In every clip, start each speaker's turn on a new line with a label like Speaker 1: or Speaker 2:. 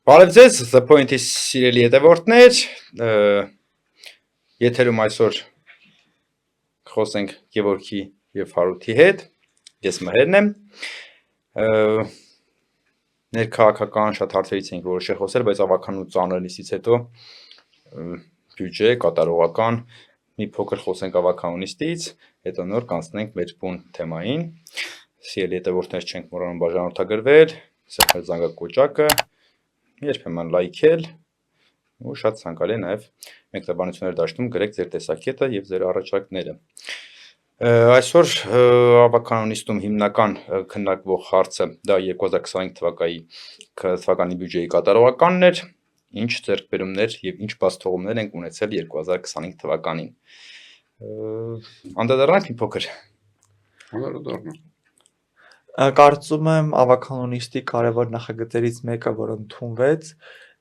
Speaker 1: Բարև ձեզ, The Point-ի սիրելի հետևորդներ, եթերում այսօր խոսենք Գևորգի և Հարութի հետ, ես Մհերն եմ, ներքաղաքական շատ հարցերից ենք որոշել խոսել, բայց ավականու ծանր նիստից հետո բյուջե, կատարողական, մի փոքր խոսենք ավականու նիստից, հետո նոր կանցնենք մեր բուն թեմային, սիրելի հետևորդներ չենք մոռանում բաժանորդագրվել, սեղմել զանգակոճակը, երբեմն լայքել ու շատ ցանկալի է նաև մեկնաբանություններ դաշտում գրեք ձեր տեսակետը եւ ձեր առաջարկները։ Այսօր ավականու նիստում հիմնական քննարկվող հարցը դա 2025 թվականի բյուջեի կատարողականն էր, ինչ ձեռքբերումներ եւ ինչ բացթողումներ ենք ունեցել 2025 թվականին։ Անդրադառնանք մի փոքր։
Speaker 2: Կարծում եմ ավականու նիստի կարևոր նախագծերից մեկը, որ ընդունվեց,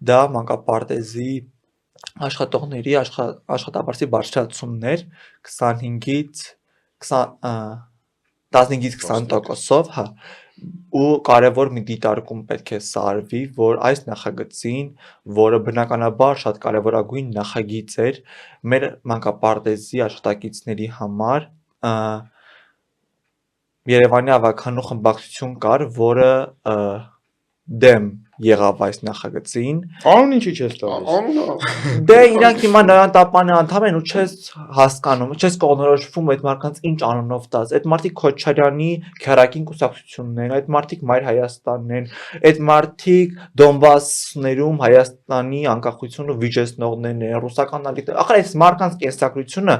Speaker 2: դա մանկապարտեզի աշխատողների աշխատավարձի բարձրացումն էր 15-ից 20%-ով, հա, ու կարևոր մի դիտարկում պետք է սարվի, որ այս նախագծին, որը բնականաբար շատ կարևորագույն նախագիծ էր մեր մանկապարտեզի աշխատակիցների համար, Երևանի ավականու խմբակցություն կար, որը դեմ եղավ այս նախագծին։
Speaker 1: Անուն ինչի չես տալիս։
Speaker 2: Դե իրանք հիմա նրան տապանի անդամ են ու չես հասկանում, չես կողմնորոշվում այդ մարդկանց ինչ անունով տաս։ Այդ մարդիկ Քոչարյանի քերակին կուսակցությունն են, այդ մարդիկ Մայր Հայաստանն են, այդ մարդիկ Դոնբասներում Հայաստանի անկախությունը վիճեցնողներն են, ռուսական ալիքներ։ Ախր այս մարդկանց կենսակրությունը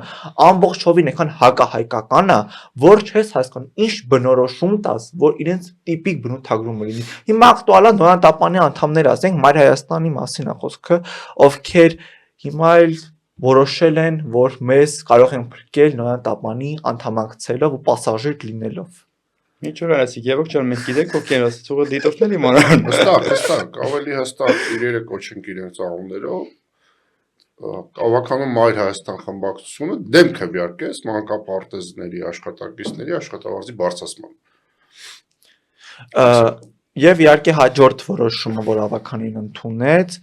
Speaker 2: ամբողջովին այնքան հակահայկական է, որ չես հասկանում ինչ բնորոշում տաս, որ իրենց տիպիկ բնութագրումը լինի։ Հիմա ակտուալ է Նորան Տապանի անդամներ ասենք Մայր Հայաստանի մասին է խոսքը, ովքեր հիմա էլ որոշել են, որ մեզ կարող են փրկել Նորան Տապանի անդամակցելով ու պասաժիր լինելով։
Speaker 1: Ինչ որ ասի, Գևորգ ջան, մենք գիտենք ովքեր ասացողը դիտորդներ իմանան։
Speaker 3: Հստակ, ավելի հստակ իրերը կոչենք իրենց անուններով։ Ավականու Մայր Հայաստան խմբակցությունը դեմ քվեարկես մանկապարտեզների աշխատակիցների աշխատավարձի բարձրացման։
Speaker 2: Եվ իհարկե հաջորդ որոշումը, որ ավականին ընդունեց,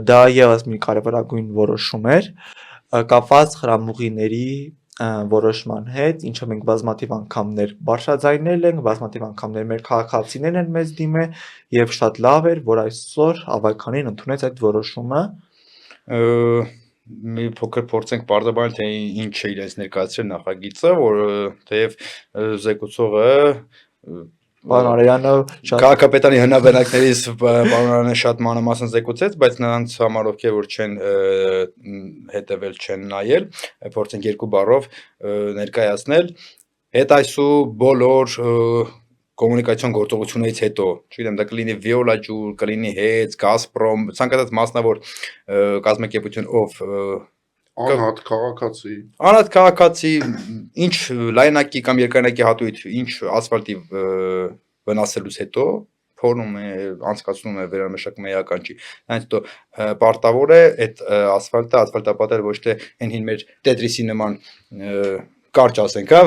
Speaker 2: դա ևս մի կարևորագույն որոշում էր, կապված խրամուղիների որոշման հետ, ինչը մենք բազմաթիվ անգամներ բարձրաձայնել ենք, բազմաթիվ անգամներ մեր քաղաքացիներն են մեզ դիմել եւ շատ լավ էր, որ այսօր ավականին ընդունեց այդ որոշումը։
Speaker 1: Մի փոքր փորձենք պարզաբանել, թե ինչ է իրենց ներկայացրել նախագիծը, որ թեև զեկուցողը
Speaker 2: Պարոն Արոյանը
Speaker 1: քաղաքապետարանի հնաբերակներից պարոն Արոյանը շատ մանրամասն զեկուցեց, բայց նրանց համար ովքեր որ չեն հետևել, չեն նայել, փորձենք երկու բառով ներկայացնել, հետայսու բոլոր կոմունիկացիոն գործողություններից հետո, չգիտեմ, դա կլինի Վիոլաջուր, կլինի Հեծ, Գազպրոմ, ցանկացած մասնավոր կազմակերպություն, ով
Speaker 3: անհատ
Speaker 1: քաղաքացի, ինչ լայնակի կամ երկայնակի հատույթ, ինչ ասֆալտի վնասելուց հետո փորում է, անցկացնում է, վերամշակում է ականջի, այնց հետո պարտավոր է այդ ասֆալտապատերը ոչ թե հին մեր Տետրիսի նման կարճ ասենք, հա,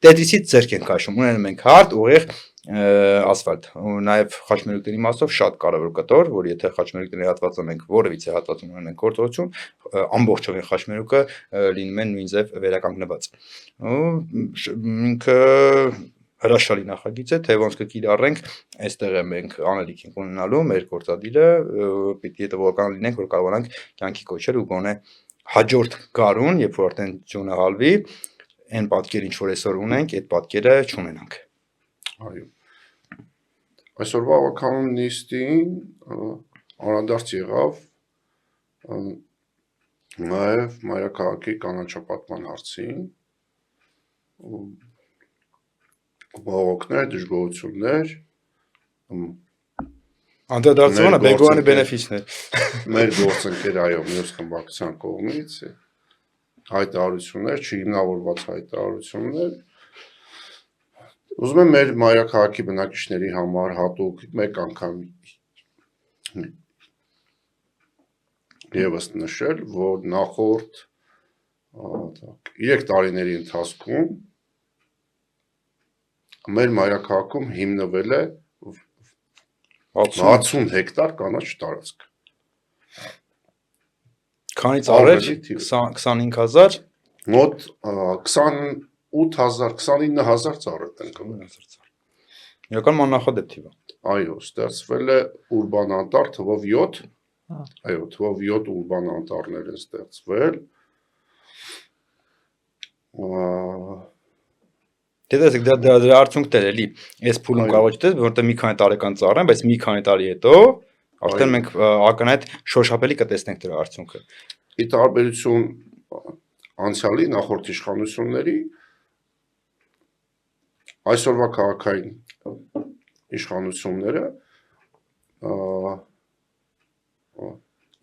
Speaker 1: Տետրիսից ձեռք են քաշում, ունենում ենք հարթ, ուղիղ ասֆալտ, նաև խաչմերուկների մասով շատ կարևոր կտոր, որ եթե խաչմերուկների հատվածը մենք որևիցե հատվածում ունենք գործողություն, ամբողջովին խաչմերուկը լինում է նույն ձև վերականգնված։ Ինքը հրաշալի նախագիծ է, թե ոնց կկիրառենք, այստեղ է մենք անելիք ենք ունենալու, մեր գործադիրը պիտի հետևողական լինենք, որ կարողանանք կյանքի կոչել ու գոնե հաջորդ գարուն, երբ որ արդեն ջունը հալվի, այն պատկերը, ինչ որ այսօր ունենք, այդ պատկերը չունենանք։
Speaker 3: Այո։ Այսօրվա ավականու նիստին անդրադարձ եղավ նաև մայրաքաղաքի կանաչապատման հարցին, բողոքներ, դժգոհություններ,
Speaker 1: անդրադարձողը Բեգոյանի բենեֆիսն է։
Speaker 3: Մեր գործընկեր այո, մյուս խմբակցության կողմից հայտարարություններ, չհիմնավորված հայտարարություններ։ Ուզում եմ մեր մայրաքաղաքի բնակիչների համար հատուկ մեկ անգամ եւս նշել, որ նախորդ 3 տարիների ընթացքում մեր մայրաքաղաքում հիմնվել է 60 հեկտար կանաչ տարածք։
Speaker 1: Քանից առաջ
Speaker 3: Ահռելի թիվ։
Speaker 1: 25000
Speaker 3: Մոտ 29000 ծառ են կգնում։
Speaker 1: իրական նախադեպ թիվը։
Speaker 3: Այո, ստեղծվել է ուրբան անտառ թվով 7։ Այո, թվով 7 ուրբան անտառներ են ստեղծվել։
Speaker 1: Դե տեսեք դրա արդյունքներ էլի, այս փուլում
Speaker 3: Այո։
Speaker 1: կարող չտես, որտեղ մի քանի տարեկան ծառ են, բայց մի քանի տարի հետո արդեն
Speaker 3: Այո։
Speaker 1: մենք ակնհայտ շոշափելի կտեսնենք դրա արդյունքը։
Speaker 3: Ի տարբերություն անցյալի նախորդ իշխանությունների այսօրվա քաղաքային իշխանությունները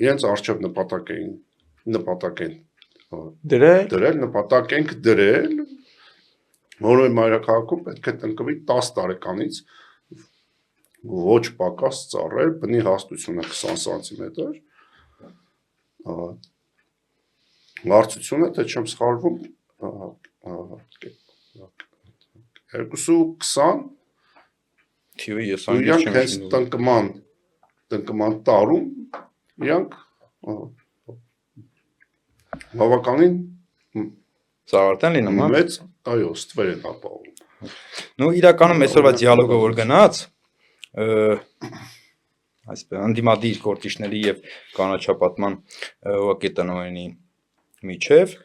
Speaker 3: իրենց արժեվ նպատակ են նպատակ ենք դրել, որ մայրաքաղաքում պետք է տնկվի 10 տարեկանից ոչ պակաս ծառեր, բնի հաստությունը 20 սանտիմետր, բարձրությունը, թե չեմ սխալվում, 220
Speaker 1: Թիվը ես
Speaker 3: իրանք հենց տնկման տարում իրանք բավականին
Speaker 1: ծառարտեն լինում, հա։
Speaker 3: մեծ, այո, ստվեր են ապահովում։
Speaker 1: Ну իրականում այսօրվա դիալոգը որ գնաց, այսպես անդիմադիր գործիչների եւ կանաչապատման ուղղակի տնօրենի միջև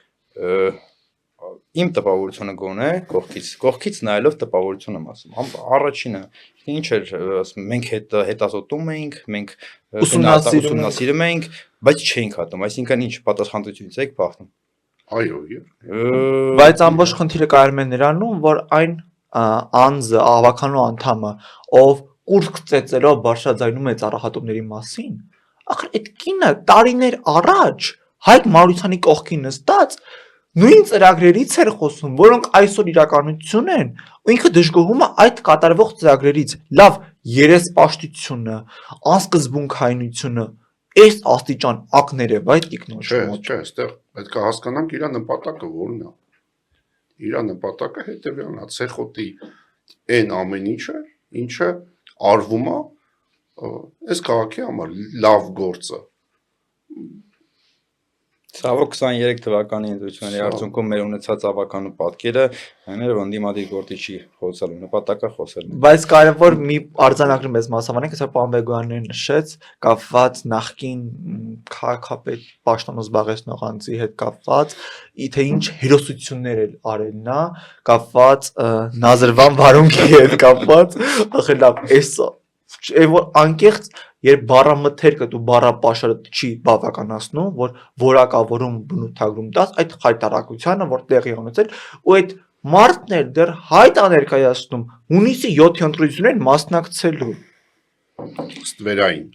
Speaker 1: իմ տպավորությունը գոնե կողքից նայելով տպավորություն եմ ասում։ Առաջինը ինչ էր, ասում մենք հետազոտում էինք, մենք ուսումնասիրում էինք, բայց չէինք հատում, այսինքն ինչ պատասխանատվությունից եք բախվում։
Speaker 3: Այո,
Speaker 2: Բայց ամբողջ խնդիրը կայանում է նրանում, որ այն անձը, ավականու անդամը, ով կուրս ծեծելով բարձրաձայնում է ծառահատումների մասին, ախր այդ կինը տարիներ առաջ Հայկ Մարությանի կողքին նստած նույն ծրագրերից էր խոսում, որոնք այսօր իրականություն են, ու ինքը դժգոհում է այդ կատարվող ծրագրերից։ Լավ, երեսպաշտությունը, անսկզբունքայնությունը, այս աստիճան ակներ է, բայց տիկնոջ մոտ։
Speaker 3: Չէ, այստեղ պետք է հասկանանք իր նպատակը որն է։ Իր նպատակը հետևյալն է, ցեխոտի այն ամեն ինչը արվում է այս քաղաքի համար լավ գործը։
Speaker 1: Ցավոք 23 թվականի ընտրությունների արդյունքում մեր ունեցած ավականու պատկերը այն էր, որ անդիմադիր գործիչի խոսելու նպատակը խոսելն է։
Speaker 2: Բայց կարևոր մի արձանագրում ես մասավանենք, հեսա Պանբեգոյանն նշեց, կապված նախկին քաղաքապետ պաշտոն զբաղեցնող անձի հետ կապված, թե ինչ հերոսություններ էլ արել նա, կապված Նազրվան Վարունգի հետ կապված, ախր լավ, էս որ անկեղծ երբ բառամթերքը դու բառապաշարը չի բավականացնում, որ որակավորում բնութագրում տաս այդ խայտարակությանը, որ տեղի ունեցել, ու այդ մարդն էլ դեռ հայտ աներկայացնում հունիսի 7-ի ընտրություններին մասնակցելու։
Speaker 3: Ստվերային։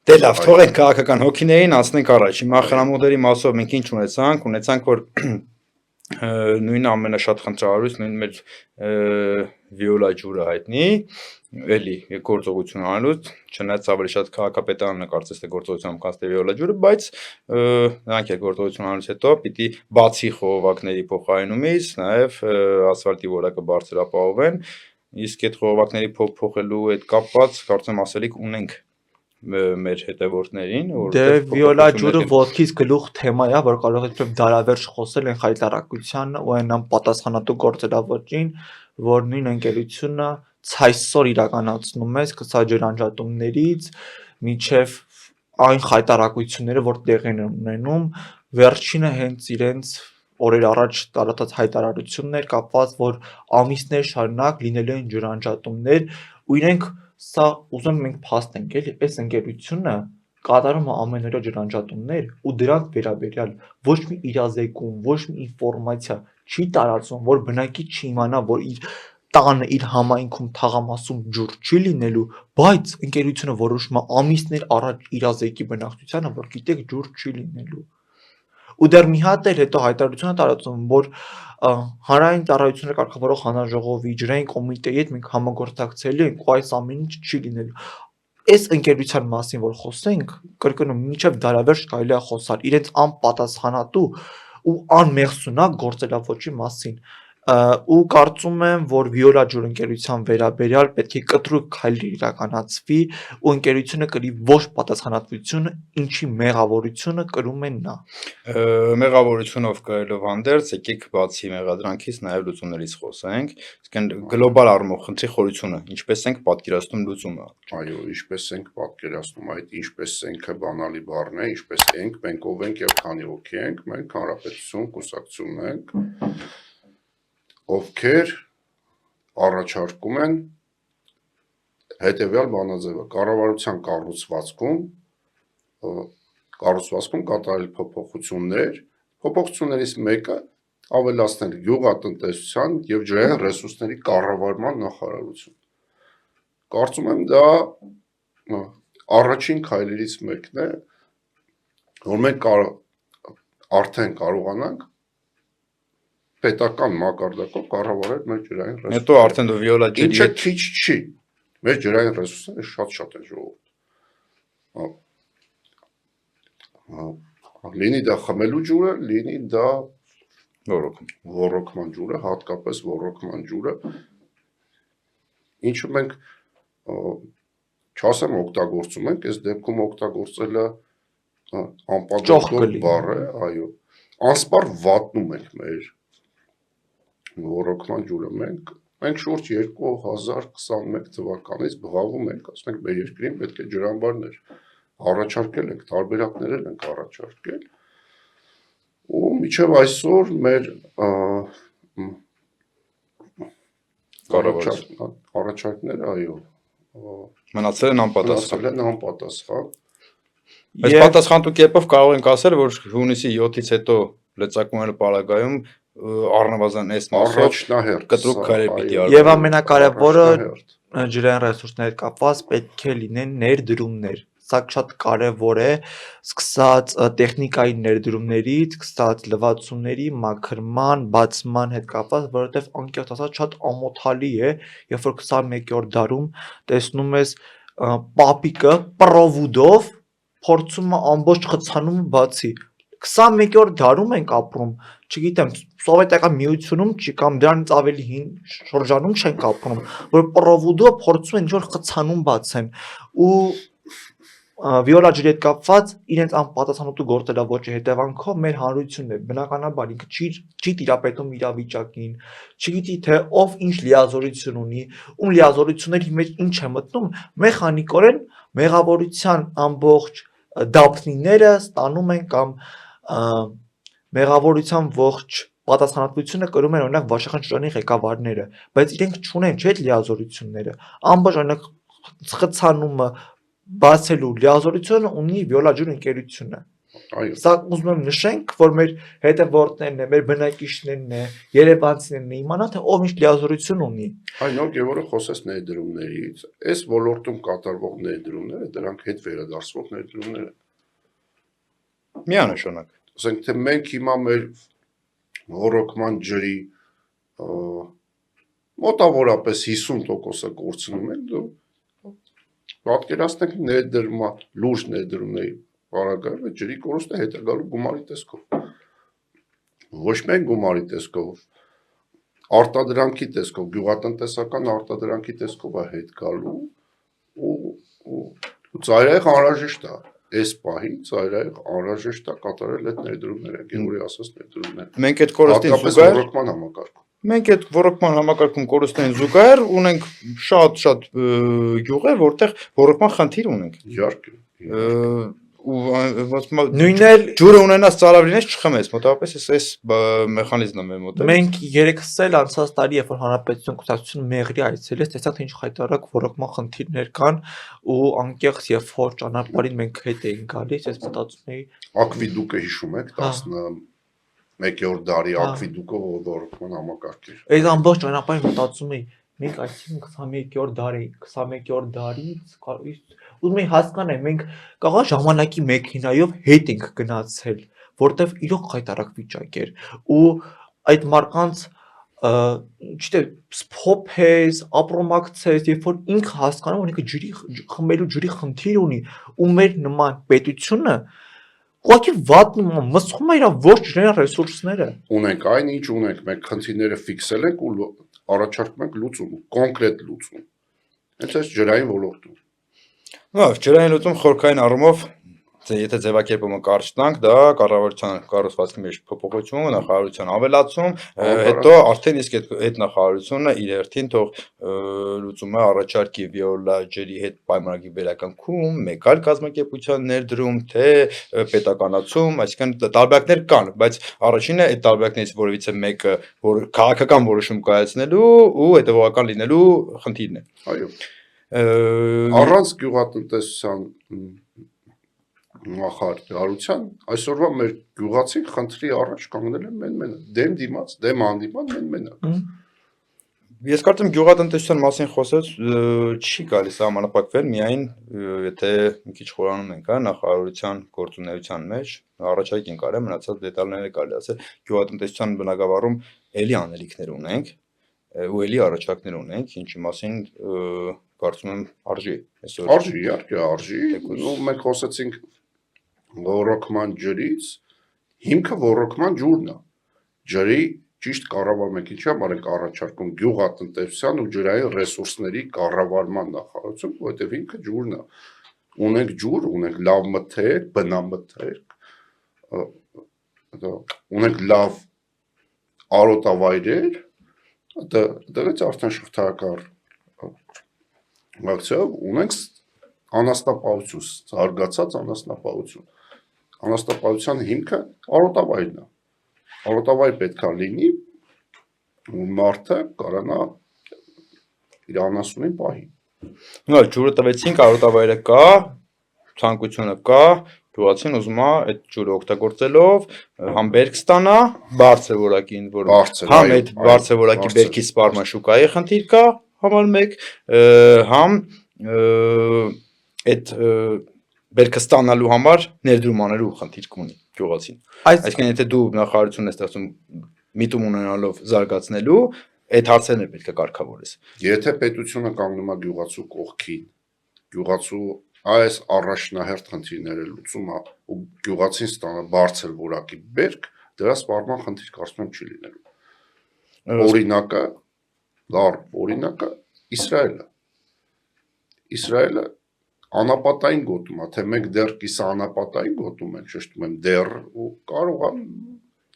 Speaker 1: Դե լավ, թողենք քաղաքական հոգիներին, անցնենք առաջ։ Հիմա խրամուղների մասով մենք ինչ ունեցանք, որ նույն ամենաշատ խնդրահարույց, նույն մեր Վիոլա ջուրը հայտնի, էլի գործողություն անելուց, չնայած ավելի շատ քաղաքապետարանը կարծես թե գործողություն կանցնի Վիոլա ջուրը, բայց նրանք էլ գործողություն անելուց հետո պիտի բացի խողովակների փոխարինումից, նաև ասֆալտի որակը բարձր ապահովեն, իսկ այդ խողովակների փոխելու հետ կապված կարծեմ ասելիք ունենք մեր հետևորդներին,
Speaker 2: Դե Վիոլա ջուրը ոտքից գլուխ թեմա է, որ կարող է դարավերջ խոսել այն խայտարակության ու այն պատասխանատու գործելավոճին, որ նույն ընկերությունը ցայսօր իրականացնում է սկսաջերանջատումներից մինչև այն խայտարակությունները, որ տեղի են ունենում, վերջինը հենց իրենց օրեր առաջ տարածած հայտարարություններ կապված, որ ամիսներ շարունակ լինելու են ջրանջատումներ, ու իրենք սա ուզում մենք փաստենք, էլի, այս ընկերությունը կատարում է ամենօրյա ջրանջատումներ ու դրանց վերաբերյալ ոչ մի իրազեկում, ոչ մի ինֆորմացիա չի տարածվում, որ բնակիչ չիմանա, որ իր տանը իր համայնքում թաղամասում ջուր չի լինելու, բայց ընկերությունը որոշում է ամիսներ առաջ իրազեկի բնակչությանը, որ գիտեք ջուր չի լինելու։ Ու դեռ մի հատ էլ հետո հայտարարություն է տարածվում, որ հանրային ծառայությունների կարգավորող հանրաժողովի ջրային կոմիտեի հետ մենք համագործակցելու ենք ու այս ամեն ինչ չի լինելու։ Այս ընկերության մասին որ խոսենք, կրկնում մինչև դարավերջ կարելի է խոսալ իրենց անպատասխանատու ու անմեղսունակ գործելավոճի մասին։ ու կարծում եմ, որ Վիոլա ջուր ընկերության վերաբերյալ պետք է կտրուկ քայլեր իրականացվի ու ընկերությունը կրի ոչ պատասխանատվություն, ինչի մեղավորությունը կրում է նա։
Speaker 1: Մեղավորությունով կրելով հանդերձ, եկեք բացի մեղադրանքից նաև լուծումներից խոսենք, իսկ այն գլոբալ առումով խնդրի խորությունը, ինչպես ենք պատկերացնում լուծումը։
Speaker 3: Այո, ինչպես ենք պատկերացնում, այդ ինչպես ենքը բանալի բառն է, ինչպես ենք, մենք ով ենք եւ քանի հոգի ենք, մենք հանրապետություն, կուսակցություն ենք, ովքեր առաջարկում են հետևյալ բանաձևը՝ կառավարության կառուցվածքում կատարել փոփոխություններից մեկը ավելացնել գյուղատնտեսության եւ ջրային ռեսուրսների կառավարման նախարարություն։ Կարծում եմ դա առաջին քայլերից մեկն է, որ մենք արդեն կարողանանք պետական մակարդակով կառավարել մեր ջրային ռեսուրսները։
Speaker 1: Հետո արդեն դու Վիոլա ջրի
Speaker 3: Ինչը քիչ չի։ Մեր ջրային ռեսուրսները շատ են ժողովուրդ։ Լինի դա խմելու ջուրը, լինի դա ոռոգման ջուրը, հատկապես ոռոգման ջուրը, ինչը մենք չասեմ օգտագործում ենք, այս դեպքում օգտագործելը անպատասխան բառ է, այո, անսպառ վատնում ենք մեր ոռոգման ջուրը, մենք շուրջ 2021 թվականից բղավում ենք, ասում ենք մեր երկրին պետք է ջրամբարներ առաջարկել ենք, տարբերակներ ենք առաջարկել ու մինչև այսօր մեր առաջարկները, այո,
Speaker 1: մնացել են
Speaker 3: անպատասխան։
Speaker 1: Բայց պատասխանատու կերպով կարող ենք ասել, որ հունիսի 7-ից հետո լծակումների պարագայում առնվազն այս
Speaker 3: առաջնահերթ
Speaker 1: կտրուկ քայլեր պիտի արվի։
Speaker 2: Եվ ամենակարևորը ջրային ռեսուրսների կապված պետք է լինեն ներդրումներ։ Սա շատ կարևոր է, սկսած տեխնիկայի ներդրումներից, սկսած լվացումների, մաքրման, բացման հետ կապված, որովհետև անկեղծ ասած շատ ամոթալի է, երբ որ 21-րդ դարում տեսնում ես պապիկը պրովուդով փորձում է ամբողջ խցանումը բացի։ 21-րդ դարում ենք ապրում, չգիտեմ, սովետական միությունում չի կամ դրանից ավելի հին շրջանում չենք ապրում, որ պրովուդով փորձում են ինչ-որ խցանում բացեն ու Վիոլա ջրի հետ կապված իրենց անպատասխանատու գործելավոճի հետևանքով մեր հանրությունն է բնականաբար ինքը չի տիրապետում իրավիճակին, չգիտի թե ով ինչ լիազորություն ունի, ում լիազորությունների մեջ ինչ է մտնում, մեխանիկորեն մեղավորության ամբողջ դափնիները ստանում են կամ մեղավորության ողջ պատասխանատվությունը կրում են օրինակ Վաշախան շրջանի ղեկավարները, բայց իրենք չունեն չէ՞ լիազորությունները, ամբողջ օրինակ խցանումը բացելու լիազորությունը ունի Վիոլա ջուր ընկերությունը։
Speaker 3: Այո։
Speaker 2: Սա ուզում եմ նշենք, որ մեր հետևորդներն է, մեր բնակիչներն է, երևանցիներն է իմանա թե ով ինչ լիազորություն ունի։
Speaker 3: Այո, Գևորգ խոսեց ներդրումներից, այս ոլորտում կատարվող ներդրումները, դրանք հետ վերադարձվող ներդրումներ են։
Speaker 1: Միանշանակ։
Speaker 3: Ասենք թե մենք հիմա մեր ոռոգման ջրի մոտավորապես 50%-ը կորցնում ենք, դու պատկերացնեք ներդրման, լուրջ ներդրումների պարագայում ջրի կորուստը հետ է գալու գումարի տեսքով։ Ոչ միայն գումարի տեսքով, արտադրանքի տեսքով, գյուղատնտեսական արտադրանքի տեսքով է հետ գալու ու ծայրահեղ անհրաժեշտ է այս պահին ծայրահեղ անհրաժեշտ է կատարել այդ ներդրումները, Գևորգի ասած ներդրումները։
Speaker 1: Մենք այդ կորստին
Speaker 3: զուգահեռ ոռոգման համակարգում։
Speaker 1: Մենք այդ ոռոգման համակարգում կորստային զուգահեռ ունենք շատ գյուղեր, որտեղ ոռոգման խնդիր ունենք։
Speaker 3: Իհարկե։
Speaker 2: Նույնն էլ
Speaker 1: ջուրը ունենաս ծարավրինես չխմես, մոտավորապես այս մեխանիզմն է մեր մոտ։
Speaker 2: Մենք երեքս էլ անցած տարի, երբ որ հանրապետություն կուսակցություն մեղրի այցելեց, տեսանք թե ինչ խայտարակ ոռոգման խնդիրներ կան ու անկեղծ եւ որ ճանապարհին մենք հետ էինք գալիս, ես մտածում էի
Speaker 3: Ակվիդուկը հիշում եք 11-րդ դարի ակվիդուկը ոռոգման համակարգ էր։
Speaker 2: Այս ամբողջ ճանապարհին մտածում էի մենք այսինքն 21-րդ դարից ուզում էի հասկանալ մենք կարող ժամանակի մեքենայով հետ ենք գնացել, որտեվ իրոք խայտարակ վիճակ էր ու այդ մարկանց չգիտեմ սփոփես, ապրոմակցես, երբ որ ինքը հասկանում որ ինքը ջրի խմելու ջրի խնդիր ունի ու մեր նման պետությունը Ուղղակի վատն մսխում է իր ոչ ջրային ռեսուրսները։
Speaker 3: Ունենք այն ինչ ունենք, մենք խնդիրները ֆիքսել ենք ու առաջարկում ենք լուծում, կոնկրետ լուծում։ Հենց այս ջրային ոլորտում։
Speaker 1: Լավ, ջրային լուծում խորքային առումով եթե ձևակերպումը կարճ տանք, դա կառավարության կառուցվածքի մեջ փոփոխություն, նախարարության ավելացում, հետո արդեն իսկ այդ նախարարությունը իր հերթին թող լուծումը առաջարկի վիոլա ջրի հետ պայմանագրի վերականգնում, մեկ այլ կազմակերպության ներդրում, թե պետականացում, այսինքն տարբերակներ կան, բայց առաջինը այդ տարբերակներից որևիցե մեկը, որ քաղաքական որոշում կայացնելու ու հետևողական լինելու խնդիրն է։
Speaker 3: Այո։ Առանց գյուղատնտեսության նախարարության այսօրվա մեր գյուղացին խնդրի առաջ կանգնել են մեն-մենակ, դեմ դիմաց, դեմ հանդիման մեն-մենակ։
Speaker 1: Ես կարծում գյուղատնտեսության մասին խոսած չի գալիս համանապակվել միայն եթե մի քիչ խորանում ենք, նախարարության գործունեության մեջ առաջարկին կարա մնացած դետալները կարելի ասել գյուղատնտեսության բնագավառում էլի անելիքներ ունենք ու էլի առաջարկներ ունենք, ինչի մասին կարծում եմ արժի այսօր։
Speaker 3: Արժի, իհարկե արժի։ Ու մենք խոսեցինք ոռոգման ջրից, հիմքը ոռոգման ջուրն է։ Ջրի ճիշտ կառավարում ենք ինչի համար ենք առաջարկում գյուղատնտեսության ու ջրային ռեսուրսների կառավարման նախարարություն, որովհետև հիմքը ջուրն է։ Ունենք ջուր, ունենք լավ մթերք, բնամթերք, ունենք լավ արոտավայրեր, դրանից արդեն շղթայակար ակցիայով ունենք անասնապահություն, զարգացած անասնապահություն։ Անասնապահության հիմքը արոտավայրն է։ Արոտավայր պետք է լինի, ու մարդը կարողանա իր անասունին պահի։
Speaker 1: Նույն ջուրը տվեցինք, արոտավայրը կա, ցանկությունը կա, գյուղացին ուզում է այդ ջուրը օգտագործելով համ բերք ստանա, բարձր որակին, որ համ այդ բարձր որակի բերքի սպառման շուկայի խնդիր կա, համար 1, համ այդ բերքը ստանալու համար ներդրում անելու խնդիր կունի գյուղացին։ Այսինքն եթե դու նախարարություն ես ստեղծում միտում ունենալով զարգացնելու, այդ հարցերն պետք է կարգավորես։
Speaker 3: Եթե պետությունը կանգնում է գյուղացու կողքին, գյուղացու այս առաջնահերթ խնդիրները լուծում է ու գյուղացին ստանա բարձր որակի բերք, դրա սպառման խնդիր կարծում եմ չի լինելու։ Օրինակը, լավ օրինակը Իսրայելը։ Իսրայելը անապատային գոտում է, թե մենք դեռ կիսա անապատային գոտում ենք, շեշտում եմ դեռ ու կարող է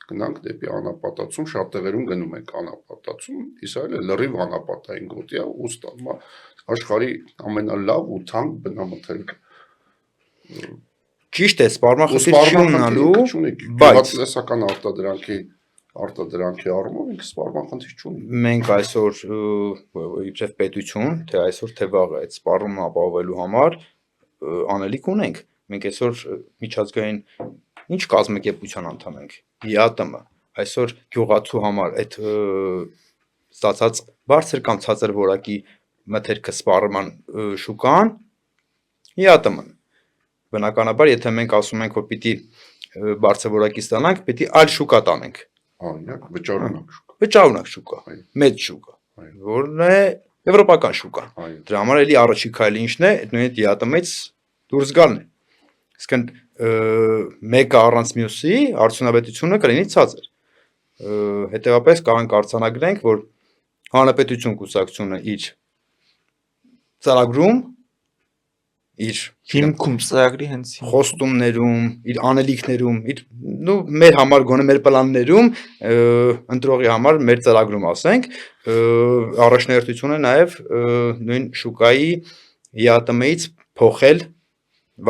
Speaker 3: գնանք դեպի անապատացում, շատ տեղերում գնում ենք անապատացում, Իսրայելը լրիվ անապատային գոտի է ու ստանում է աշխարհի ամենալավ ու թանկ բնամթերքը։
Speaker 1: Ճիշտ է, սպառման խնդիր չի ունենալու,
Speaker 3: բայց գյուղատնտեսական արտադրանքի առումով ինքը սպառման խնդիր չունի։
Speaker 1: Մենք այսօր իբրև պետություն, թե այսօր թե վաղը այդ սպառումը ապահովելու համար անելիք ունենք։ Մենք այսօր միջազգային ինչ կազմակերպության անդամ ենք։ ԵԱՏՄ այսօր գյուղացու համար այդ ստացած բարձր կամ ցածր որակի մթերքը սպառման շուկան ԵԱՏՄ-ն։ Բնականաբար, եթե մենք ասում ենք, որ պիտի բարձր որակի ստանանք, պիտի այլ շուկա տանենք։
Speaker 3: Օրինակ, վճարունակ շուկա։
Speaker 1: Վճարունակ շուկա, մեծ շուկա, որն է եվրոպական շուկա։ Դրա համար էլի առաջի քայլը ինչն է, այդ նույն ԵԱՏՄ-ից դուրս գալն է։ Իսկն մեկը առանց մյուսի արդյունավետությունը կլինի ցածր։ Հետևաբար կարող արձանագրենք, որ հանրապետություն կուսակցությունը իր ծրագրում իր
Speaker 2: հիմքում ծրագրի հենց
Speaker 1: խոստումներում, իր անելիքներում, իր մեր համար գոնե մեր պլաններում ընտրողի համար մեր ծրագրում ասենք, առաջնահերթությունը նաև նույն շուկայի ԵԱՏՄ-ից փոխել,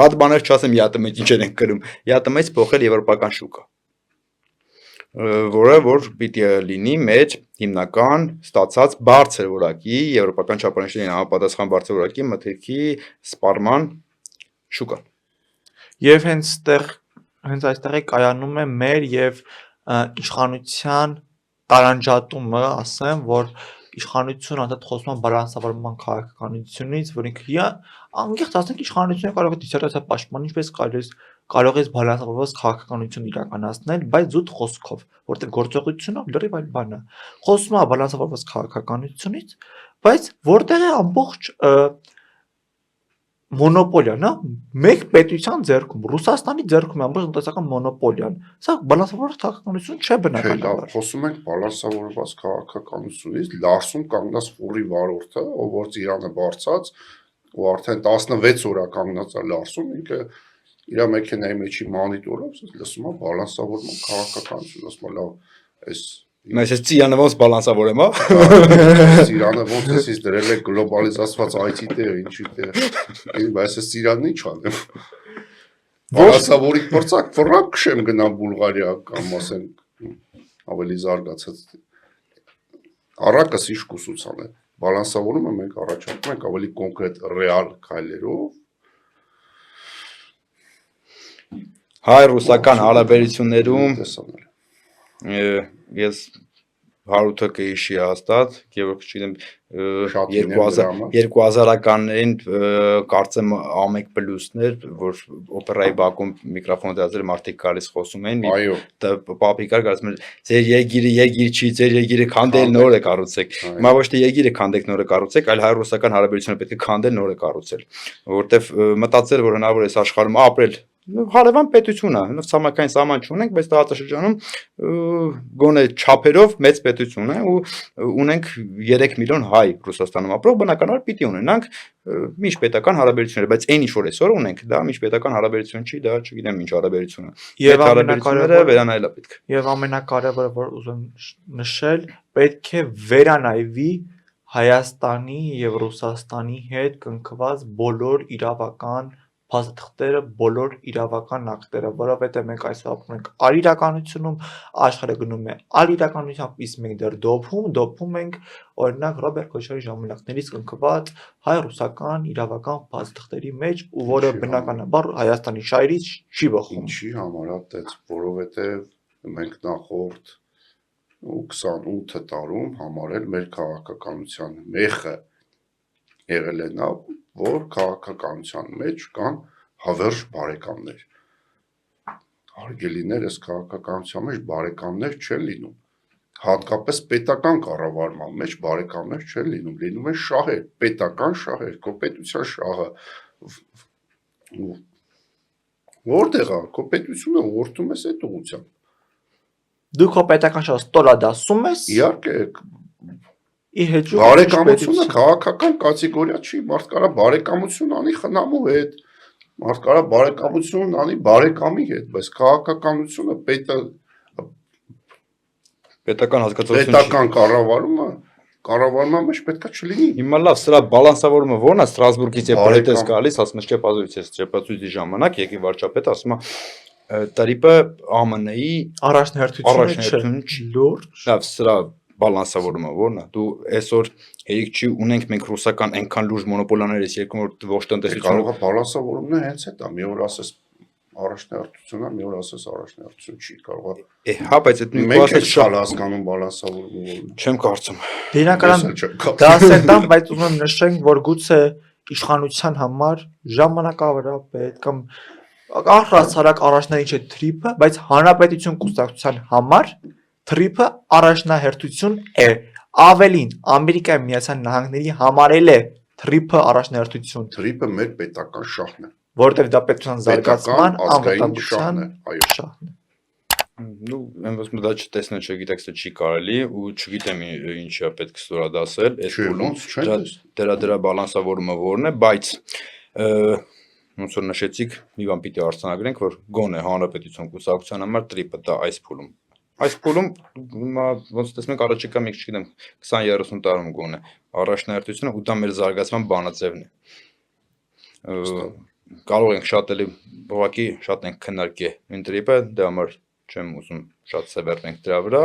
Speaker 1: վատ բաներ չասեմ ԵԱՏՄ-ից ինչ են կրում, ԵԱՏՄ-ից փոխել եվրոպական շուկա, որը որ պիտի լինի մեր հիմնական ստացած բարձր որակի եվրոպական չափանիշներին համապատասխան բարձր որակի մթերքի սպառման շուկա։
Speaker 2: Եվ հենց այստեղ է կայանում է մեր եւ իշխանության տարանջատումը, ասեմ, որ իշխանությունը անդադ խոսում է բալանսավորման քաղաքականությունից, որ ինքը անկեղծ ասենք իշխանությունը կարող է դիսերտացիա պաշտպանել, ինչպես կարող է բալանսավորված քաղաքականություն իրականացնել, բայց զուտ խոսքով, որտեղ գործողությունը լրիվ այլ բան է։ Խոսում է բալանսավորված քաղաքականությունից, բայց որտեղ է ամբողջ մոնոպոլիան, հա, մեկ պետության ձեռքում, Ռուսաստանի ձեռքում է ամբողջ տնտեսական մոնոպոլիան։ Սա բալանսավորված քաղաքականություն չէ
Speaker 3: Չէ, դա
Speaker 2: բնականաբար։
Speaker 3: խոսում ենք բալանսավորված քաղաքականությունից, Լարսում կանգնած ֆուրի վարորդը, ով որ Իրանը բարձած, ու արդեն 16 օր կանգնած է Լարսում, ինքը իր մեքենայի մեջի մոնիտորով լսում է բալանսավորման քաղաքականություն, ասում է լավ, այս
Speaker 1: Mēs es Ciyանը ոնց բալանսավորեմ, հա։
Speaker 3: Իրանը ոնց էսից դրել է գլոբալիզացված IT տեղ, ինչի տեղ։ Բայց ես Իրանը ինչ անեմ։ Բալանսավորի փորձակ ֆրանկ քշեմ գնամ Բուլղարիա կամ ասենք ավելի զարգացած առակս իշ կուսուցան է։ Բալանսավորումը մենք առաջարկում ենք ավելի կոնկրետ ռեալ քայլերով։
Speaker 1: Հայ-ռուսական հարաբերություններում
Speaker 3: տեսանել։
Speaker 1: ես հարութը կհիշի հաստատ, եւ չգիտեմ
Speaker 3: Շատ լինեն դրամը։
Speaker 1: 2000-ականներին կարծեմ ամեկ պլյուսներ, որ օպերայի բակում միկրոֆոն դրածել մարդիկ գալիս խոսում էին,
Speaker 3: Այո,
Speaker 1: պապիկար գալիս մեր ձեր եգիրը չի, ձեր եգիրը քանդել նոր է կառուցեք։ Հիմա ոչ թե եգիրը քանդեք նոր է կառուցեք, այլ հայ-ռուսական հարաբերությունը պետք է քանդել նոր է կառուցել, որովհետեւ մտածել որ հնարավոր է այս աշխարհում ապրել հարևան պետություն է, ցամաքային սահման չունենք, բայց տարածաշրջանում գոնե չափերով մեծ պետություն է ու ունենք 3 միլիոն հայ Ռուսաստանում ապրող, բնականաբար պիտի ունենանք միջպետական հարաբերություններ, բայց այն ինչ որ այսօր ունենք, դա միջպետական հարաբերություն չի, դա չգիտեմ ինչ հարաբերություն է։
Speaker 2: Եվ
Speaker 1: հարաբերությունները վերանայելա պետք։
Speaker 2: Եվ ամենակարևորը որ ուզում նշել, պետք է վերանայվի Հայաստանի եւ Ռուսաստանի հետ կնքված բոլոր իրավական փաստաթղթերը, բոլոր իրավական ակտերը, որովհետեւ մենք այսօր ապրում ենք այլ իրականությունում, աշխարհը գնում է այլ իրականությամբ, իսկ մենք դեռ դոփում ենք օրինակ Ռոբերտ Քոչարյանի ժամանակներից կնքված հայ-ռուսական իրավական փաստաթղթերի մեջ, ու որը բնականաբար Հայաստանի շահերից չի բխում։
Speaker 3: ինչի համար է դա, որովհետև մենք նախորդ 28 տարում համարել մեր քաղաքականության մեխը եղել է նա, որ քաղաքականության մեջ կան հավերժ բարեկամներ։ Հարգելիներ, այս քաղաքականության մեջ բարեկամներ չեն լինում։ Հատկապես պետական կառավարման մեջ բարեկամներ չեն լինում, լինում են շահեր, պետական շահեր, քո պետության շահը։ Որտեղ է քո պետությունը ուղղորդում ես այդ ուղղությամբ։
Speaker 2: Դու քո պետական շահը ստորադասում ես։
Speaker 3: Իհարկե,
Speaker 2: Իհեջու
Speaker 3: բարեկամությունը քաղաքական կատեգորիա չի, մարդ կարա բարեկամություն անի խնամու հետ, մարդ կարա բարեկամություն անի բարեկամի հետ, բայց քաղաքականությունը
Speaker 1: Պետական հասկացություն չի։
Speaker 3: պետական կառավարման մեջ պետքա չլինի։
Speaker 1: Հիմա լավ, սրա բալանսավորումը ո՞րն է Ստրասբուրգից երբ պրետես գալիս, ասում է ճեպազույցի ժամանակ, եկի վարչապետը ասում է տարիպը ԱՄՆ-ի
Speaker 2: առաջնահերթությունը չի լուրջ։
Speaker 1: Լավ, սրա բալանսավորումը ո՞րն է։ Դու այսօր հերիք չի ունենք մենք ռուսական այնքան լուրջ մոնոպոլիաներ ես երկում որ ողջ տնտեսությունը
Speaker 3: կարող է բալանսավորումն է հենց դա, մի օր ասես առաջնահերթությունն է, մի օր ասես առաջնահերթություն չի կարող է։
Speaker 1: Հա, բայց այդ նույն
Speaker 3: Մենք էլ շատ հասկանում բալանսավորումը ո՞րն է։
Speaker 1: չեմ կարծում։
Speaker 2: Բնականաբար դասերտան, բայց ուզում եմ նշենք, որ գուցե իշխանության համար ժամանակավորապես կամ առհասարակ առաջնային չէ թրիփը, բայց հանրապետություն կուսակցության համար թրիփը առաջնահերթություն է։ Ավելին, Ամերիկայի Միացյալ Նահանգների համար էլ է թրիփը առաջնահերթություն։
Speaker 3: Թրիփը մեր պետական շահն է։
Speaker 2: Որտեղ դա պետության զարգացման
Speaker 3: ազգային շահն է, այո։
Speaker 2: շահն է։
Speaker 1: Ну, եմ դա չտեսնեմ, չգիտեք, թե չի կարելի ու չգիտեմ ինչի է պետք ստորադասել, այս փուլում դրա բալանսավորումը ո՞րն է, բայց ոնց որ նշեցիք, մի բան պիտի արձանագրենք, որ գոնե հանրապետություն կուսակցության համար տրիպը դա այս փուլում։ Այս փուլում ոնց տեսնում եք առաջիկա մի չգիտեմ 20-30 տարում գոնե առաջնահերթությունը ու դա մեր զարգացման բանաձևն է։ Կարող ենք շատ էլի ուղղակի շատ ենք քննարկի նույն տրիպը, դրա համար չեմ ուզում շատ սևեռնենք դրա վրա,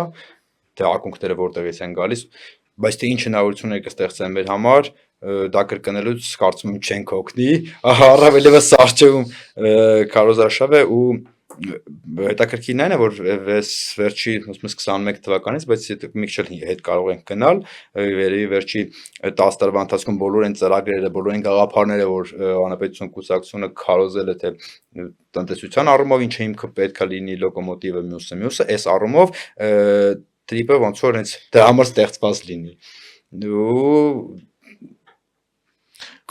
Speaker 1: թե ակունքները որտեղից են գալիս, բայց թե ինչ հնարավորություններ կստեղծեն մեր համար, դա կրկնելուց կարծում եմ չենք օգնի, առավելևս սարճում քարոզարշավ է ու հետաքրքիրն այն է, որ վերջի 21 թվականից, բայց մի քիչ հետ կարող ենք գնալ, վերջի 10 տարվա ընթացքում բոլոր այն ծրագրերը, բոլոր այն գաղափարները, որ հանրապետություն կուսակցությունը քարոզել է, թե տնտեսության առումով ինչ հիմքը պետք է լինի, լոկոմոտիվը մյուսը, այս առումով տրիպը ոնց որ հենց դրա համար ստեղծված լինի։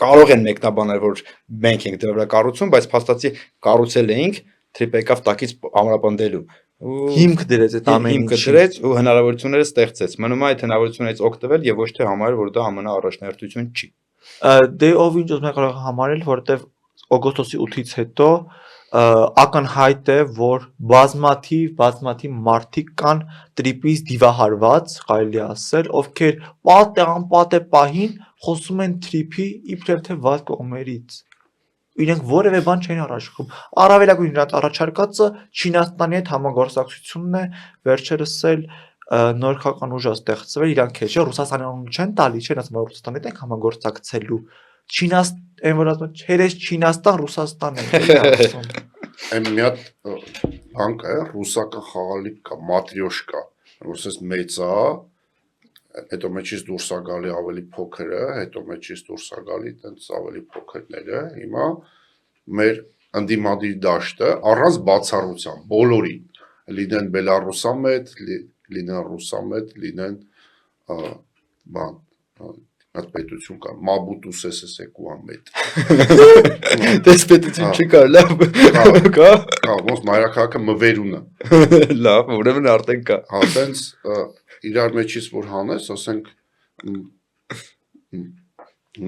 Speaker 1: կարող են մեկնաբանել, որ մենք ենք դրա վրա կառուցում, բայց փաստացի կառուցել էինք թրիպեկավ տակից ամրապնդելու։
Speaker 2: Հիմք դրեց այդ ամեն
Speaker 1: Հիմքը
Speaker 2: ինչի։
Speaker 1: դրեց ու հնարավորությունները ստեղծեց։ Մնում է այդ հնարավորություններից օգտվել եւ ոչ թե համարել, որ դա ամենաառաջնահերթություն չի։
Speaker 2: Դե ով ինչ ուզում է կարող է համարել, որովհետև օգոստոսի 8-ից հետո ակնհայտ է, որ բազմաթիվ մարդիկ կան տրիպից դիվահարված, կարելի ասել, ովքեր անպատե պահին խոսում են տրիպի իբրև թե վատ կողմերից։ Իրենք որևէ բան չեն առաջարկում։ Առավելագույն իրանց առաջարկածը Չինաստանի հետ համագործակցությունն է, վերջերս էլ նոր քաղաքական ուժ է ստեղծվել, իրանք չէ, Ռուսաստանի անունը չեն տալի, չեն ասում, որ Ռուսաստանի հետ ենք համագործակցելու։ Այն որ ասում չերես Չինաստան, Ռուսաստան են ասում։
Speaker 3: Այն մի հատ բան կա, ռուսական խաղալիք կա, մատրյոշկա, որ ասես մեծ է, հետո մեջից դուրս է գալի ավելի փոքրը, հետո մեջից դուրս է գալի տենց ավելի փոքրները, հիմա մեր ընդդիմադիր դաշտը առանց բացառության, բոլորին, լինեն բելառուսամետ, լինեն ռուսամետ, լինեն բան, այդ պետություն կա, Մաբուտու Սեսեսեկու ամետ։
Speaker 1: Դες պետություն չկա, լավ։ Կա։
Speaker 3: Կա, ոնց մայրաքաղաքը մվերունը։
Speaker 1: Լավ, ուրեմն արդեն կա։
Speaker 3: Հա, տենց իրար մեջից որ հանես, ասենք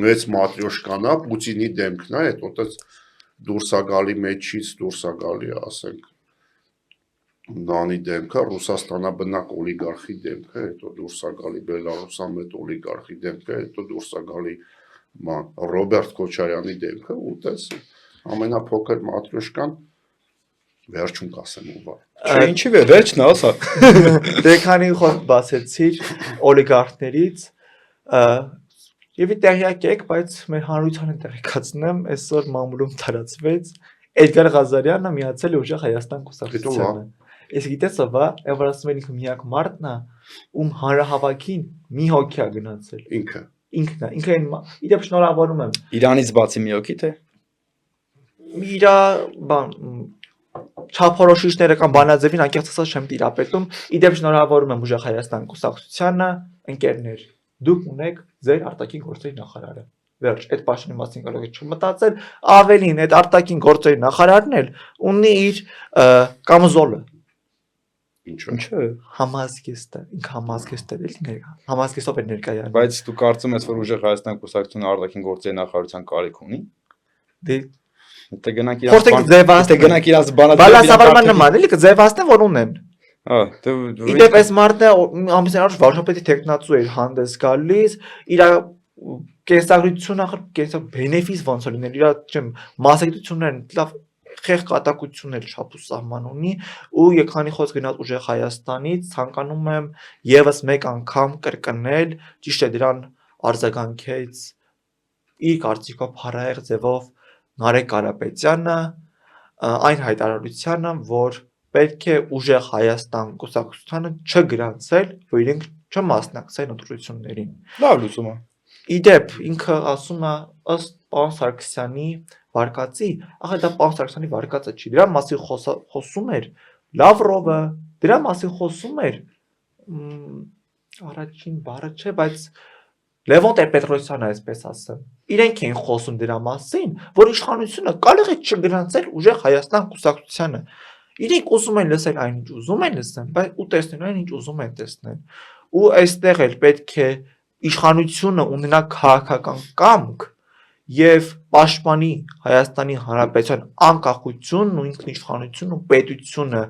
Speaker 3: մեծ մատրյոշկանա, Պուտինի դեմքն է, հետո տենց դուրս է գալի մեջից, դուրս է գալի, ասենք Նանի դեմքը, Ռուսաստանաբնակ օլիգարխի դեմքը, հետո դուրս է գալի Բելառուսամետ օլիգարխի դեմքը, հետո դուրս է գալի Ռոբերտ Քոչարյանի դեմքը, ու տես ամենափոքր մատրյոշկան վերջում կասեմ ով է։
Speaker 1: Չէ, ինչի՞ վերջն է, ասա։
Speaker 2: Դե քանի խոսք բացեցիր օլիգարխներից, եւ տեղյակ եք, բայց մեր հանրությանը տեղեկացնեմ, այսօր մամուլում տարածվեց Էդգար Ղազարյանը միացել է ուժեղ Հայաստան կուսակցությանը։ Ես գիտես ով է, որ ասում են ինքը միակ մարդն է, ում հանրահավաքին մի հոգի է գնացել։ Ինքն է, իրեն շնորհավորում եմ։
Speaker 1: Իրանից բացի մի հոգի թե։
Speaker 2: Իրա բան չափորոշիչները կամ բանաձևին անկեղծ ասած չեմ տիրապետում, իդեպ շնորհավորում եմ ուժեղ Հայաստան կուսակցությանը, ընկերներ, դուք ունեք ձեր արտաքին գործերի նախարարը։ Վերջ, այդ պաշտոնի մասին կարող եք չմտածել, ավելին այդ արտաքին գործերի նախարարն էլ ունի իր կամուզոլը։
Speaker 1: Ինչը
Speaker 2: Համազգեստը, ինքը համազգեստ է, համազգեստով է ներկայանում։
Speaker 1: Բայց դու կարծում ես, որ ուժեղ Հայաստան կուսակցությունը արտաքին գործերի նախարարության կարիք ունի։
Speaker 2: Դե
Speaker 1: Դե գնանք
Speaker 2: իրաց բանաձևը նման էլի կձևացնեն, որ ունեն։
Speaker 1: Հա,
Speaker 2: Իդեպ այս մարդը ամիսներ առաջ վարչապետի տեխնացու էր հանդես գալիս, իր կենսագրությունը կենսակ բենեֆիս ոնց է լինել, իր չեմ մասնագիտություններն լավ խեղ կատակություններ չափ ու սահման ունի ու քանի խոսք գնաց ուժեղ Հայաստանից ցանկանում եմ եւս մեկ անգամ կրկնել ճիշտ է դրան արձագանքեց իր կարծիքով փառահեղ ձևով Նարեկ Կարապետյանը այն հայտարարությանը որ պետք է ուժեղ Հայաստան կուսակցությանը չգրանցել որ իրենք չմասնակցեն ընտրություններին
Speaker 1: լավ լուծում է
Speaker 2: իդեպ ինքը ասում է ըստ պարոն Սարգսյանի վարկածի, ախր դա պարոն Սարգսյանի վարկածը չի, դրա մասին խոսում էր Լավրովը, դրա մասին խոսում էր առաջին բառը չէ, բայց Լևոն Տեր-Պետրոսյանը, այսպես ասեմ, իրենք էին խոսում դրա մասին, որ իշխանությունը կարող է չգրանցել ուժեղ Հայաստան կուսակցությանը։ Իրենք ուզում են լսել այնինչ ուզում են լսեն, բայց ու տեսնել այնինչ ուզում են տեսնել։ Ու այստեղ էլ պետք է իշխանությունը ունենա քաղաքական կամք եւ պաշտպանի Հայաստանի Հանրապետության անկախությունն ու ինքնիշխանությունն ու պետությունը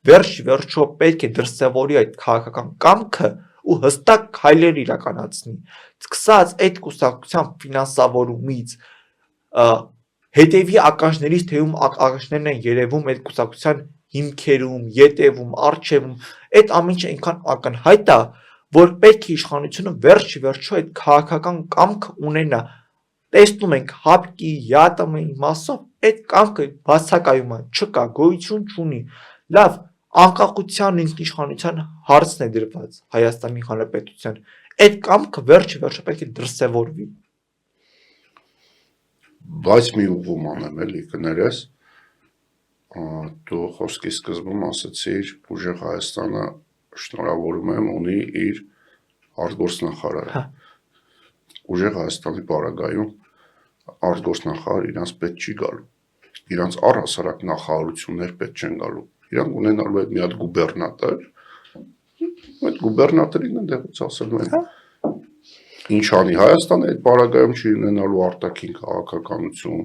Speaker 2: վերջո պետք է դրսևորի այդ քաղաքական կամքը ու հստակ քայլեր իրականացնի սկսած այդ կուսակցության ֆինանսավորումից հետևի ականջներից թեում ականջներն են երևում այդ կուսակցության հիմքերում, յետևում, արչևում այդ ամեն ինչը այնքան ակնհայտ է որ պետք է իշխանությունը վերջո այդ քաղաքական կամքը ունենա տեսնում ենք հապկի յատմի մասով այդ կամքը բացակայում է չկա գոյություն չունի լավ անկախության ինքնիշխանության հարցն է դրված Հայաստանի Հանրապետության այդ կամքը վերջո պետք է դրսևորվի
Speaker 3: բայց մի ուղում անեմ էլի կներես դու խոսքի սկզբում ասացիր ուժեղ Հայաստանը շնորհավորում եմ ունի իր արտգործնախարարը ուժեղ Հայաստանի պարագայում արտգործնախարար իրանց պետք չի գալու։ Իրանց առհասարակ նախարարություններ պետք չեն գալու։ Իրանք ունենալու են մի հատ գուբերնատոր, այդ գուբերնատորին ընդեղից ասելու են ինչ անի Հայաստանը այդ պարագայում չի ունենալու արտաքին քաղաքականություն,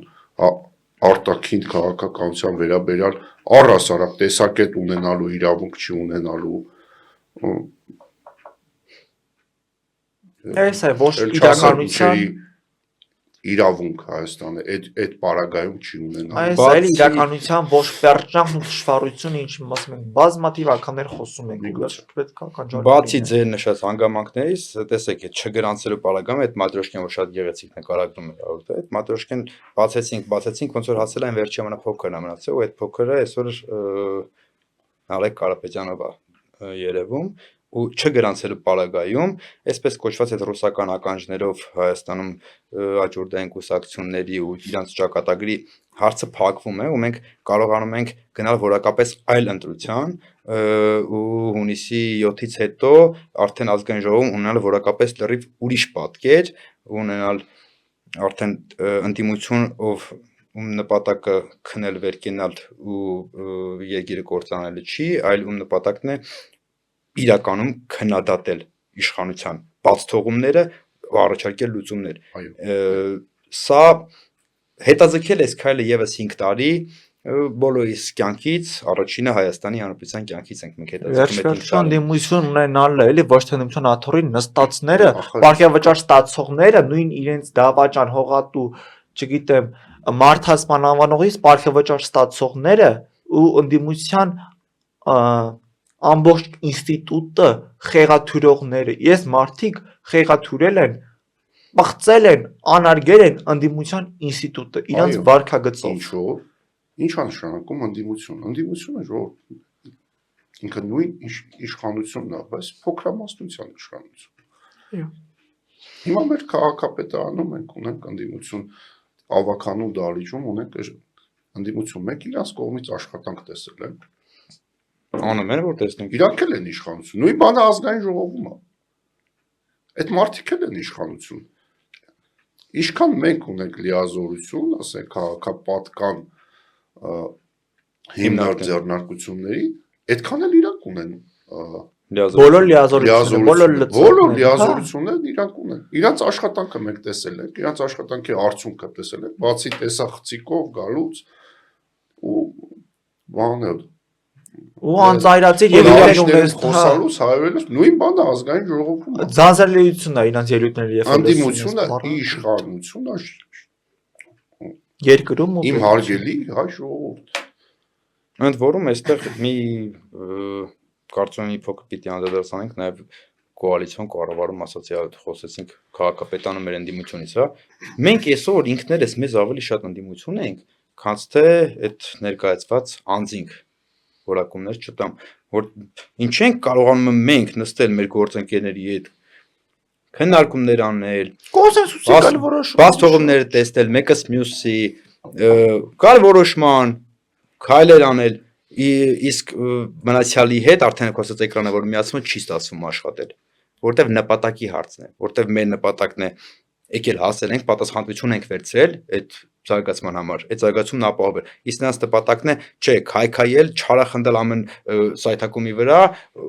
Speaker 3: արտաքին քաղաքականության վերաբերյալ առհասարակ տեսակետ ունենալու իրավունք չի ունենալու։
Speaker 2: Այս է ոչ իրականության
Speaker 3: իրավունք Հայաստանը այդ պարագայում չի ունենալու։
Speaker 2: Այս այլ իրականության ոչ պերճախն ու թշվառությունը ինչ ասում են բազմաթիվ անգամներ խոսում ենք պետք է կանջարի
Speaker 1: Բացի ձեր նշած հանգամանքներից, տեսեք, այդ չգրանցելու պարագայում այդ Մատրոշկյան որ շատ գեղեցիկ նկարագրում էր ավուրդ, այդ Մատրոշկեն բացեցինք, ոնց որ հասել այն վերջի ամենափոքրն է մնացել, ու այդ փոքրը այսօր Նալեկ Կարապետյանով է երևում ու չգրանցելու պարագայում, այսպես կոչված այդ ռուսական ականջներով Հայաստանում աճուրդային կուսակցությունների ու իրանց ճակատագրի հարցը փակվում է ու մենք կարողանում ենք գնալ որակապես այլ ընտրության ու հունիսի 7-ից հետո արդեն ազգային ժողովում ունենալ որակապես լրիվ ուրիշ պատկեր, ունենալ արդեն ընդդիմություն, ով նպատակը քնել վերկենալ ու երկիրը կործանելը չի, այլ նպատակն է իրականում քննադատել իշխանության բաց թողումները ու առաջարկել լուծումներ։ Սա հետաձգել այս քայլը եւս 5 տարի բոլորիս կյանքից, առաջինը Հայաստանի Հանրապետության կյանքից ենք մենք հետաձգում
Speaker 2: այդ դիմություն ունենալը, էլի ոչ թե դիմություն աթորին նստածները, պարտիավճար ստացողները, նույն իրենց դավաճան հողատու, չգիտեմ, մարդասպան անվանողից պարտիավճար ստացողները ու ընդդիմության ամբողջ ինստիտուտը խեղաթյուրողները, ես մարդիկ խեղաթյուրել են, պղծել են, անարգել են ընդդիմության ինստիտուտը, իրանց վարքագծով։
Speaker 3: Ինչ է նշանակում ընդդիմություն։ Ընդդիմությունը ժողովուրդ ինքը նույն իշխանությունն է, բայց փոքրամասնության իշխանություն։ Հիմա մեր քաղաքապետարանում ենք ունենք ընդդիմություն, ավականու դահլիճում ունենք ընդդիմություն, մենք իրանց կողմից աշխատանք տեսել ենք։
Speaker 1: Անում են որ տեսնենք։
Speaker 3: Իրանք էլ են իշխանություն։ Նույն բանը ազգային ժողովում է։ Այդ մարդիկ էլ են իշխանություն։ Ինչքան մենք ունենք լիազորություն, ասենք քաղաքապատկան հիմնարկ ձեռնարկությունների, այդքան էլ իրանք ունեն
Speaker 2: բոլոր լիազորությունները,
Speaker 3: բոլոր լիազորություններն իրանք ունեն։ Իրանց աշխատանքը մենք տեսել ենք, իրանց աշխատանքի արդյունքը տեսել ենք, բացի տեսախցիկով գալուց ու բանել
Speaker 2: ու անծայրացիր եւ իրենք
Speaker 3: խոսալուց հայերենից նույն բանը ազգային ժողովում է։
Speaker 2: Ձանձրելիությունն է իրանց ելույթների եւ
Speaker 3: ընդդիմությունը իշխանությունը
Speaker 2: երկրում ու
Speaker 3: իմ հարգելի հայ ժողովուրդ։
Speaker 1: Ընդ որում այստեղ մի կարծում եմ մի փոքր պիտի անդրադարձանենք նաեւ կոալիցիոն կառավարում ասացի խոսեցինք քաղաքապետարանում մեր ընդդիմությունից, հա։ Մենք այսօր ինքներս մեզ ավելի շատ ընդդիմություն ենք, քան թե այդ ներկայացված անձինք որակումներ չտամ, որ ինչ ենք կարողանում մենք նստել մեր գործընկերների հետ քննարկումներ անել,
Speaker 2: կոնսենսուսի կալ որոշում,
Speaker 1: բաց թողումները տեսնել, մեկս մյուսի, կալ որոշման, քայլեր անել, իսկ մնացյալի հետ արդեն խոսած էկրանը որ միացումը չի ստացվում աշխատել, որտեվ նպատակի հարցն է, որտեվ մեր նպատակն է եկել հասել ենք, պատասխանատվություն ենք վերցրել այդ զարգացման համար, այդ զարգացումն ապահովել։ Իսկ նրանց նպատակն է, չէ, քայքայել, չարախնդել ամեն սայթակումի վրա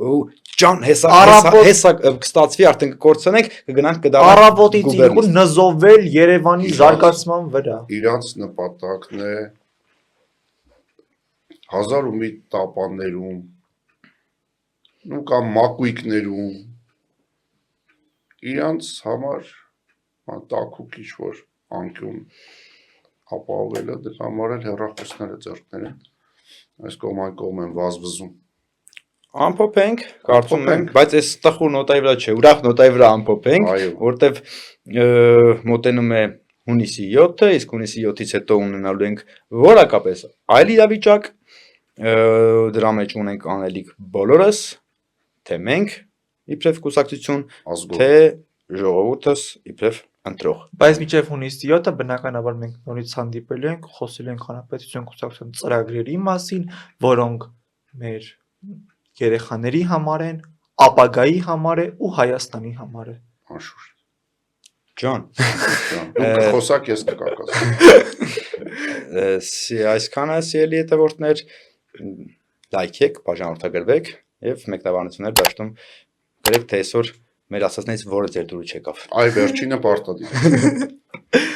Speaker 1: ու ջան, հեսա կստացվի, արդեն կկորցնենք, կգնանք կդառնանք
Speaker 2: առավոտից իղու նզովել Երևանի զարգացման վրա։
Speaker 3: Իրանց նպատակն է 1000 ու մի տապաններում ու կամ մակույկներում իրանց համար տակուկ ինչ-որ անկյուն ապահովելը դրա համար էլ հեռախոսները ձեռքներ են այս կողմ են վազվզում
Speaker 1: ամփոփենք կարծում եմ բայց այս տխուր նոտայի վրա չէ ուրախ նոտայի վրա ամփոփենք որտեվ մոտենում է հունիսի 7-ը իսկ հունիսի 7-ից հետո ունենալու ենք որակապես այլ իրավիճակ դրա մեջ ունենք անելիք բոլորս թե մենք իբրև կուսակցություն թե ժողովուրդս իբրև ընտրող
Speaker 2: բայց մինչև հունիսի 7-ը բնականաբար մենք նորից հանդիպելու ենք խոսելու ենք հանրապետության կուսակցության ծրագրերի մասին որոնք մեր երեխաների համար են ապագայի համար է ու Հայաստանի համար է
Speaker 3: անշուշտ
Speaker 1: ջան
Speaker 3: խոսակ ես կկակաս։
Speaker 1: Այսքանը սիրելի հետևորդներ, լայքեք, բաժանորդագրվեք եւ մեկնաբանություններ դաշտում գրեք, թե այսօր մեր ասածներից որը ձեր դուրը չեկավ։
Speaker 3: Այ վերջինը պարտադիր։